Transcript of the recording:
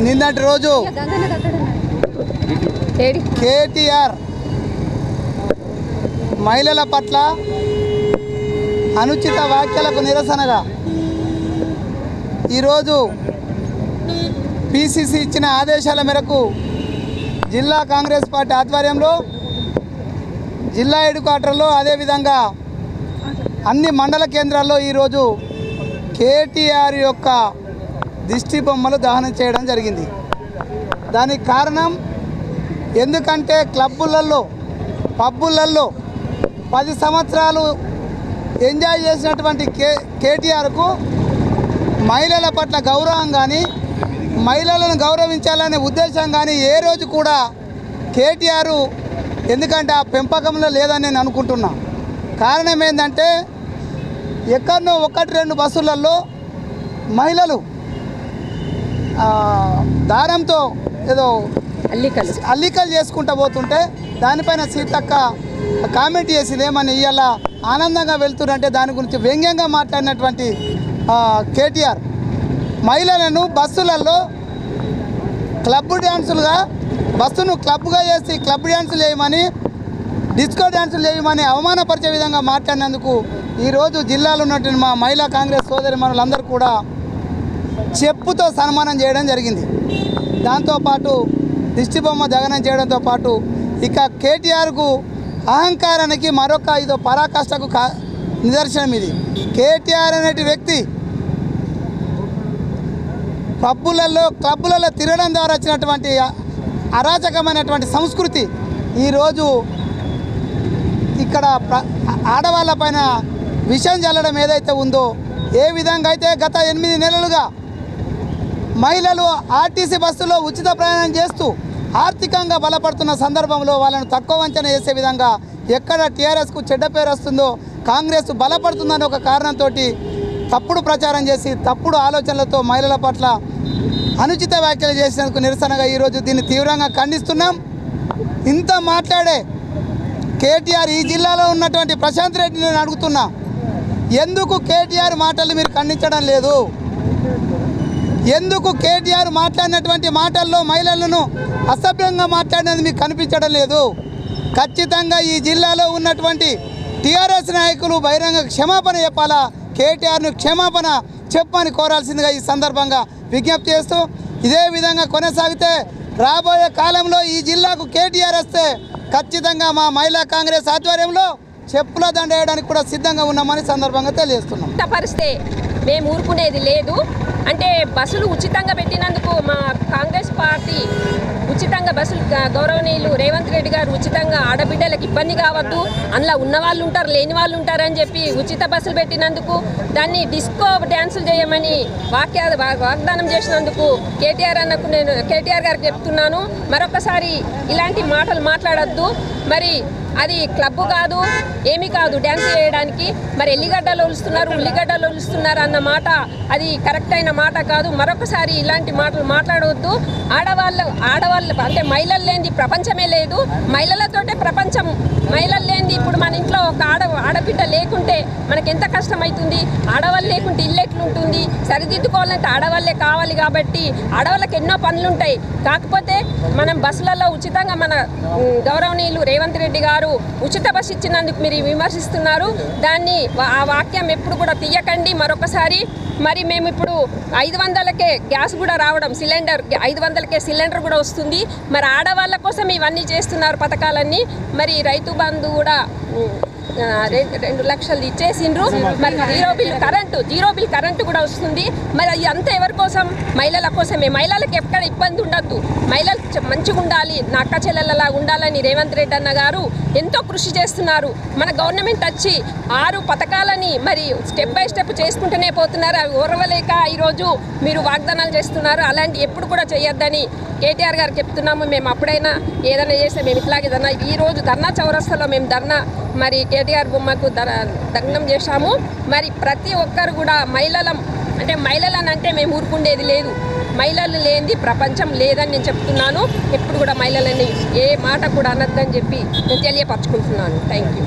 నిన్నటి రోజు కేటీఆర్ మహిళల పట్ల అనుచిత వ్యాఖ్యలకు నిరసనగా ఈరోజు పిసిసి ఇచ్చిన ఆదేశాల మేరకు జిల్లా కాంగ్రెస్ పార్టీ ఆధ్వర్యంలో జిల్లా హెడ్ క్వార్టర్లో అదేవిధంగా అన్ని మండల కేంద్రాల్లో ఈరోజు కేటీఆర్ యొక్క దిష్టి బొమ్మలు దహనం చేయడం జరిగింది. దానికి కారణం ఎందుకంటే క్లబ్బులలో పబ్బులలో 10 సంవత్సరాలు ఎంజాయ్ చేసినటువంటి కేటీఆర్కు మహిళల పట్ల గౌరవం కానీ మహిళలను గౌరవించాలనే ఉద్దేశం కానీ ఏ రోజు కూడా కేటీఆర్ ఎందుకంటే ఆ పెంపకంలో లేదని నేను అనుకుంటున్నా. కారణం ఏంటంటే ఎక్కడనో 1-2 బస్సులలో మహిళలు దారంతో ఏదో అల్లికలు చేసుకుంటూ పోతుంటే దానిపైన సీతక్క కామెంట్ చేసింది ఏమని ఇవాళ ఆనందంగా వెళ్తున్నంటే దాని గురించి వ్యంగ్యంగా మాట్లాడినటువంటి కేటీఆర్ మహిళలను బస్సులలో క్లబ్ డ్యాన్సులుగా బస్సును క్లబ్గా చేసి క్లబ్ డ్యాన్సులు చేయమని డిస్కో డ్యాన్సులు చేయమని అవమానపరిచే విధంగా మాట్లాడినందుకు ఈరోజు జిల్లాలో ఉన్నటువంటి మా మహిళా కాంగ్రెస్ సోదరి మనులందరూ కూడా చెప్పుతో సన్మానం చేయడం జరిగింది. దాంతోపాటు దిష్టి బొమ్మ దహనం చేయడంతో పాటు ఇక కేటీఆర్కు అహంకారానికి మరొక ఇదో పరాకాష్ఠకు నిదర్శనం ఇది. కేటీఆర్ అనేటి వ్యక్తి పబ్బులలో క్లబ్బులలో తిరగడం ద్వారా వచ్చినటువంటి అరాచకమైనటువంటి సంస్కృతి ఈరోజు ఇక్కడ ఆడవాళ్ళ పైన విషం చల్లడం ఏదైతే ఉందో, ఏ విధంగా అయితే గత 8 నెలలుగా మహిళలు ఆర్టీసీ బస్సులో ఉచిత ప్రయాణం చేస్తూ ఆర్థికంగా బలపడుతున్న సందర్భంలో వాళ్ళను తక్కువ అంచనా వేసే విధంగా ఎక్కడ టీఆర్ఎస్కు చెడ్డ పేరు వస్తుందో కాంగ్రెస్ బలపడుతుందని ఒక కారణంతో తప్పుడు ప్రచారం చేసి తప్పుడు ఆలోచనలతో మహిళల పట్ల అనుచిత వ్యాఖ్యలు చేసినందుకు నిరసనగా ఈరోజు దీన్ని తీవ్రంగా ఖండిస్తున్నాం. ఇంత మాట్లాడే కేటీఆర్ ఈ జిల్లాలో ఉన్నటువంటి ప్రశాంత్ రెడ్డిని నేను అడుగుతున్నా, ఎందుకు కేటీఆర్ మాటలు మీరు ఖండించడం లేదు? ఎందుకు కేటీఆర్ మాట్లాడినటువంటి మాటల్లో మహిళలను అసభ్యంగా మాట్లాడినది మీకు కనిపించడం లేదు? ఖచ్చితంగా ఈ జిల్లాలో ఉన్నటువంటి టీఆర్ఎస్ నాయకులు బహిరంగ క్షమాపణ చెప్పాలా, కేటీఆర్ను క్షమాపణ చెప్పని కోరాల్సిందిగా ఈ సందర్భంగా విజ్ఞప్తి చేస్తూ, ఇదే విధంగా కొనసాగితే రాబోయే కాలంలో ఈ జిల్లాకు కేటీఆర్ వస్తే ఖచ్చితంగా మా మహిళా కాంగ్రెస్ ఆధ్వర్యంలో చెప్పుల దండ వేయడానికి కూడా సిద్ధంగా ఉన్నామని సందర్భంగా తెలియజేస్తున్నాం. పరిస్థితి మేము ఊరుకునేది లేదు. అంటే బస్సులు ఉచితంగా పెట్టినందుకు మా కాంగ్రెస్ పార్టీ ఉచితంగా బస్సులు గౌరవనీయులు రేవంత్ రెడ్డి గారు ఉచితంగా ఆడబిడ్డలకు ఇబ్బంది కావద్దు, అందులో ఉన్నవాళ్ళు ఉంటారు లేని వాళ్ళు ఉంటారని చెప్పి ఉచిత బస్సులు పెట్టినందుకు దాన్ని డిస్కో డ్యాన్సులు చేయమని వాగ్దానం చేసినందుకు కేటీఆర్ గారికి చెప్తున్నాను, మరొకసారి ఇలాంటి మాటలు మాట్లాడద్దు. మరి అది క్లబ్ కాదు, ఏమీ కాదు డ్యాన్స్ చేయడానికి. మరి ఎల్లిగడ్డలు ఒలుస్తున్నారు ఉల్లిగడ్డలు ఒలుస్తున్నారు అన్న మాట అది కరెక్ట్ అయిన మాట కాదు. మరొకసారి ఇలాంటి మాటలు మాట్లాడవద్దు. ఆడవాళ్ళు అంటే మహిళలు లేనిది ప్రపంచమే లేదు, మహిళలతోటే ప్రపంచం. మహిళలు లేనిది ఇప్పుడు మన ఇంట్లో ఒక ఆడబిడ్డ లేకుంటే మనకి ఎంత కష్టమవుతుంది? ఆడవాళ్ళు లేకుంటే ఇల్లు ఎట్లుంటుంది? సరిదిద్దుకోవాలంటే ఆడవాళ్ళే కావాలి. కాబట్టి ఆడవాళ్ళకి ఎన్నో పనులు ఉంటాయి. కాకపోతే మనం బస్సులలో ఉచితంగా మన గౌరవనీయులు రేవంత్ రెడ్డి గారు ఉచిత బస్సు ఇచ్చినందుకు మీరు విమర్శిస్తున్నారు. దాన్ని ఆ వాక్యం ఎప్పుడు కూడా తీయకండి. మరొకసారి మరి మేము ఇప్పుడు 500కే గ్యాస్ కూడా రావడం, సిలిండర్ 500కే సిలిండర్ కూడా వస్తుంది. మరి ఆడవాళ్ళ కోసం ఇవన్నీ చేస్తున్నారు పథకాలన్నీ. మరి రైతు బంధు కూడా 2 లక్షలు ఇచ్చేసిండ్రు. మరి జీరో బిల్ కరెంటు కూడా వస్తుంది. మరి అది అంతా ఎవరి కోసం? మహిళల కోసమే. మహిళలకు ఎక్కడ ఇబ్బంది ఉండద్దు, మహిళలు మంచిగా ఉండాలి, నా అక్క చెల్లెలలా ఉండాలని రేవంత్ రెడ్డి అన్న గారు ఎంతో కృషి చేస్తున్నారు. మన గవర్నమెంట్ వచ్చి 6 పథకాలని మరి స్టెప్ బై స్టెప్ చేసుకుంటూనే పోతున్నారు. అవి ఓర్వలేక ఈరోజు మీరు వాగ్దానాలు చేస్తున్నారు. అలాంటి ఎప్పుడు కూడా చేయొద్దని కేటీఆర్ గారు చెప్తున్నాము. మేము అప్పుడైనా ఏదైనా చేస్తే మేము ఇట్లాగే ఈరోజు ధర్నా చౌరస్తాలో మేము ధర్నా మరి కేటీఆర్ బొమ్మకు దగ్నం చేశాము. మరి ప్రతి ఒక్కరు కూడా మహిళలనంటే మేము ఊరుకుండేది లేదు. మహిళలు లేనిది ప్రపంచం లేదని నేను చెప్తున్నాను. ఎప్పుడు కూడా మహిళలని ఏ మాట కూడా అనొద్దని చెప్పి నేను తెలియపరచుకుంటున్నాను. Thank you.